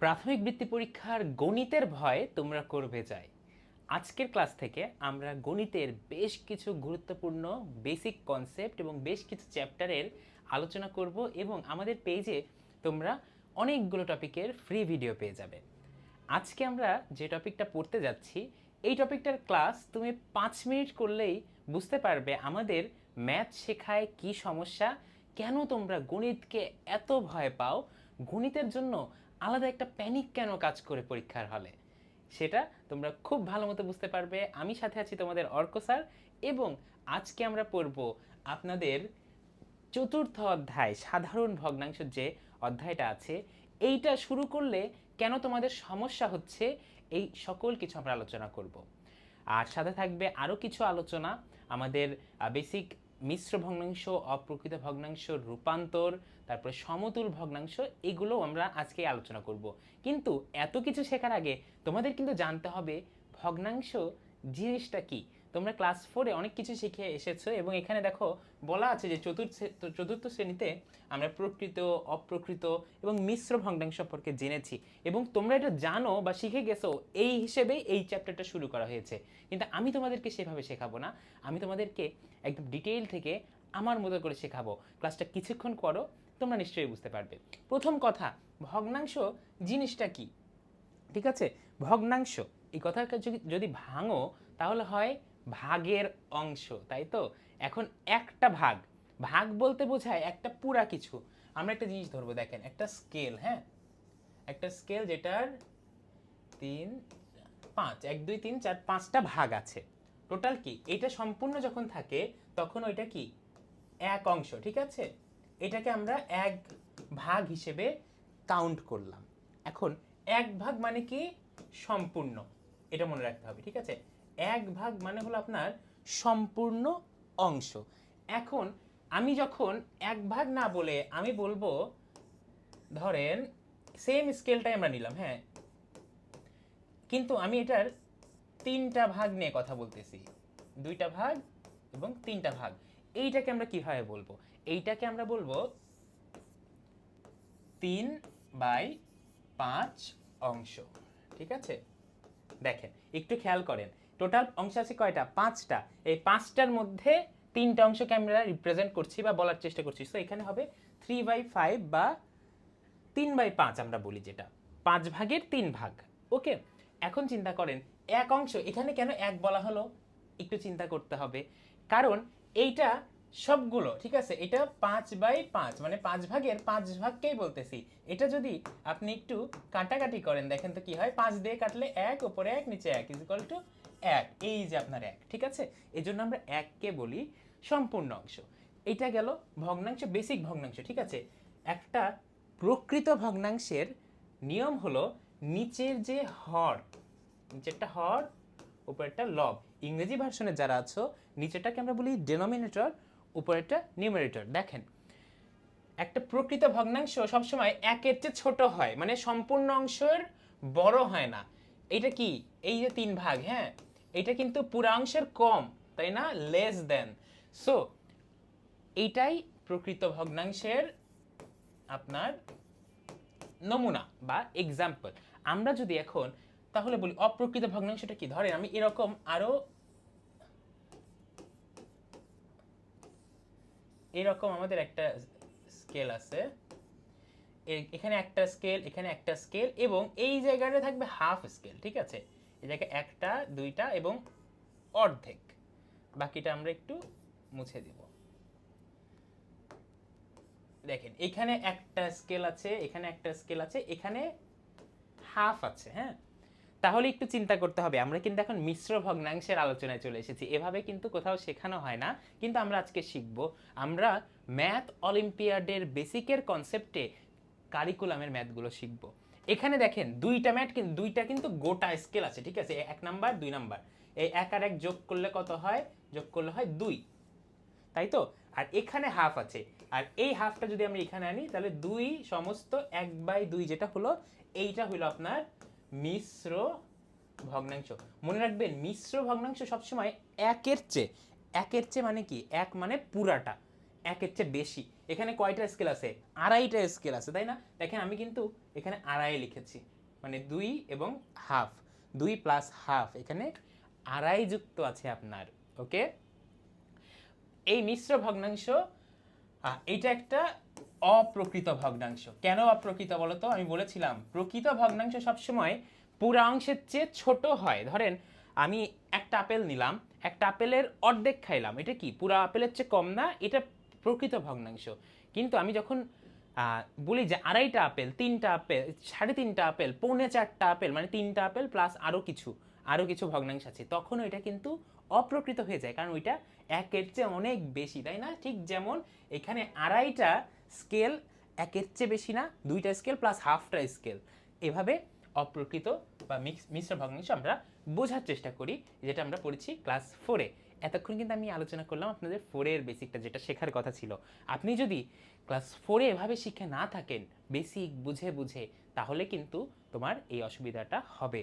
প্রাথমিক বৃত্তি পরীক্ষার গণিতের ভয় তোমরা করবে যাই। আজকের ক্লাস থেকে আমরা গণিতের বেশ কিছু গুরুত্বপূর্ণ বেসিক কনসেপ্ট এবং বেশ কিছু চ্যাপ্টারের আলোচনা করব এবং আমাদের পেজে তোমরা অনেকগুলো টপিকের ফ্রি ভিডিও পেয়ে যাবে। আজকে আমরা যে টপিকটা পড়তে যাচ্ছি এই টপিকটার ক্লাস তুমি 5 মিনিট করলেই বুঝতে পারবে আমাদের ম্যাথ শেখায় কি সমস্যা, কেন তোমরা গণিতকে এত ভয় পাও, গণিতের জন্য আলাদা একটা প্যানিক কেন কাজ করে পরীক্ষার হলে, সেটা তোমরা খুব ভালো মতো বুঝতে পারবে। আমি সাথে আছি তোমাদের অর্ক স্যার এবং আজকে আমরা পড়ব আপনাদের চতুর্থ অধ্যায় সাধারণ ভগ্নাংশ যে অধ্যায়টা আছে, এইটা শুরু করলে কেন তোমাদের সমস্যা হচ্ছে এই সকল কিছু আমরা আলোচনা করব। আর সাথে থাকবে আরও কিছু আলোচনা আমাদের বেসিক মিশ্র ভগ্নাংশ, অপ্রকৃত ভগ্নাংশ, রূপান্তর, তারপরে সমতুল ভগ্নাংশ, এগুলো আমরা আজকে আলোচনা করব। কিন্তু এত কিছু শেখার আগে তোমাদের কিন্তু জানতে হবে ভগ্নাংশ জিনিসটা কি। তোমরা ক্লাস 4-এ অনেক কিছু শিখে এসেছো এবং এখানে দেখো বলা আছে যে চতুর্থ শ্রেণীতে আমরা প্রকৃত, অপ্রকৃত এবং মিশ্র ভগ্নাংশ সম্পর্কে জেনেছি এবং তোমরা এটা জানো বা শিখে গেছো, এই হিসেবেই এই চ্যাপ্টারটা শুরু করা হয়েছে। কিন্তু আমি তোমাদেরকে সেভাবে শেখাবো না, আমি তোমাদেরকে একদম ডিটেইল থেকে আমার মতো করে শেখাবো। ক্লাসটা কিছুক্ষণ করো, তোমরা নিশ্চয়ই বুঝতে পারবে। প্রথম কথা, ভগ্নাংশ জিনিসটা কি। ঠিক আছে, ভগ্নাংশ এই কথাটা যদি ভাঙো তাহলে হয় ভাগের অংশ, তাই তো। এখন একটা ভাগ, ভাগ বলতে বোঝায় একটা পুরা কিছু। আমরা একটা জিনিস ধরবো, দেখেন একটা স্কেল, হ্যাঁ একটা স্কেল যেটার 3, 5, 1, 2, 3, 4, 5টা ভাগ আছে। টোটাল কি এটা সম্পূর্ণ যখন থাকে তখন ওইটা কি এক অংশ, ঠিক আছে। এটাকে আমরা এক ভাগ হিসেবে কাউন্ট করলাম। এখন এক ভাগ মানে কি সম্পূর্ণ, এটা মনে রাখতে হবে, ঠিক আছে। এক ভাগ মানে হলো আপনার সম্পূর্ণ অংশ। এখন আমি যখন এক ভাগ না বলে আমি বলবো, ধরেন সেম স্কেলটাই আমরা নিলাম, হ্যাঁ, কিন্তু আমি এটার 3টা ভাগ নিয়ে কথা বলতেছি, 2টা ভাগ এবং 3টা ভাগ। এইটাকে আমরা কিভাবে বলবো? এইটাকে আমরা বলবো 3/5 অংশ, ঠিক আছে। দেখেন একটু খেয়াল করেন, টোটাল অংশ আছে কয়টা? 5টা। এই 5টার মধ্যে 3টা অংশকে আমরা রিপ্রেজেন্ট করছি বা বলার চেষ্টা করছি, সো এখানে হবে 3/5 বা 3/5 আমরা বলি, যেটা 5 ভাগের 3 ভাগ। ওকে, এখন চিন্তা করেন এক অংশ, এখানে কেন এক বলা হলো একটু চিন্তা করতে হবে। কারণ এইটা সবগুলো, ঠিক আছে, এটা 5/5 মানে 5 ভাগের 5 ভাগকেই বলতেছি। এটা যদি আপনি একটু কাটাকাটি করেন, দেখেন তো কি হয়, 5 দিয়ে কাটলে 1, উপরে 1, নিচে 1 ইকুয়াল টু 1, এই যে আপনার 1, ঠিক আছে। এই জন্য আমরা 1কে বলি সম্পূর্ণ অংশ। এটা গেল ভগ্নাংশ, বেসিক ভগ্নাংশ, ঠিক আছে। একটা প্রকৃত ভগ্নাংশের নিয়ম হলো নিচের যে হর, নিচেরটা হর, উপরেরটা লব। ইংরেজি ভার্সনে যারা আছো, নিচেরটাকে আমরা বলি ডেনোমিনেটর, উপরেরটা নিউমারেটর। দেখেন একটা প্রকৃত ভগ্নাংশ সবসময় একের চেয়ে ছোট হয়, মানে সম্পূর্ণ অংশের বড় হয় না। এটা কি, এই যে 3 ভাগ, হ্যাঁ, এটা কিন্তু পুরা অংশের কম, তাই না, লেস দেন। সো এইটাই প্রকৃত ভগ্নাংশের আপনার নমুনা বা এক্সাম্পল। আমরা যদি এখন তাহলে বলি অপ্রকৃত ভগ্নাংশটা কি, ধরেন আমি এরকম আরো এরকম আমাদের একটা স্কেল আছে, এখানে একটা স্কেল, এখানে একটা স্কেল এবং এই জায়গাটা থাকবে হাফ স্কেল, ঠিক আছে। এই জায়গায় 1টা 2টা এবং অর্ধেক, বাকিটা আমরা একটু মুছে দিব। দেখেন এখানে একটা স্কেল আছে, এখানে একটা স্কেল আছে, এখানে হাফ আছে, হ্যাঁ। তাহলে একটু চিন্তা করতে হবে, আমরা কিন্তু এখন মিশ্র ভগ্নাংশের আলোচনায় চলে এসেছি। এভাবে কিন্তু কোথাও শেখানো হয় না, কিন্তু আমরা আজকে শিখব। আমরা ম্যাথ অলিম্পিয়াডের বেসিকের কনসেপ্টে কারিকুলামের ম্যাথগুলো শিখব। এখানে দেখেন দুইটা কিন্তু গোটা স্কেল আছে, ঠিক আছে, 1 নাম্বার 2 নাম্বার। এই 1 আর 1 যোগ করলে কত হয়? যোগ করলে হয় 2, তাই তো। আর এখানে হাফ আছে, আর এই হাফটা যদি আমরা এখানে আনি তাহলে 2 সমস্ত 1/2 যেটা হলো, এইটা হলো আপনার মিশ্র ভগ্নাংশ। মনে রাখবেন মিশ্র ভগ্নাংশ সবসময় একের চেয়ে মানে কি, এক মানে পুরাটা, একের চেয়ে বেশি। এখানে কয়টা স্কেল আছে? আড়াইটা স্কেল আছে, তাই না? দেখেন আমি কিন্তু এখানে আড়াই লিখেছি, মানে 2 এবং হাফ, 2 প্লাস হাফ, এখানে আড়াই যুক্ত আছে আপনার। ওকে, এই মিশ্র ভগ্নাংশ এটা একটা অপ্রকৃত ভগ্নাংশ। কেন অপ্রকৃত বলো তো? আমি বলেছিলাম প্রকৃত ভগ্নাংশ সবসময় পুরা অংশের চেয়ে ছোট হয়। ধরেন আমি একটা আপেল নিলাম, একটা আপেলের অর্ধেক খাইলাম, এটা কি পুরা আপেলের চেয়ে কম না? এটা প্রকৃত ভগ্নাংশ। কিন্তু আমি যখন বলি যে আড়াইটা আপেল, 3টা আপেল, 3.5টা আপেল, 3.25টা আপেল, মানে 3টা আপেল প্লাস আরও কিছু ভগ্নাংশ আছে, তখন ওইটা কিন্তু অপ্রকৃত হয়ে যায়, কারণ ওইটা একের চেয়ে অনেক বেশি, তাই না? ঠিক যেমন এখানে আড়াইটা স্কেল একের চেয়ে বেশি না, 2টা স্কেল প্লাস হাফটা স্কেল। এভাবে অপ্রকৃত বা মিশ্র ভগ্নাংশ আমরা বোঝার চেষ্টা করি, যেটা আমরা পড়েছি ক্লাস 4-এ। এতক্ষণ কিন্তু আমি আলোচনা করলাম আপনাদের 4-এর বেসিকটা, যেটা শেখার কথা ছিল। আপনি যদি ক্লাস 4-এ এভাবে শিখে না থাকেন বেসিক বুঝে বুঝে, তাহলে কিন্তু তোমার এই অসুবিধাটা হবে।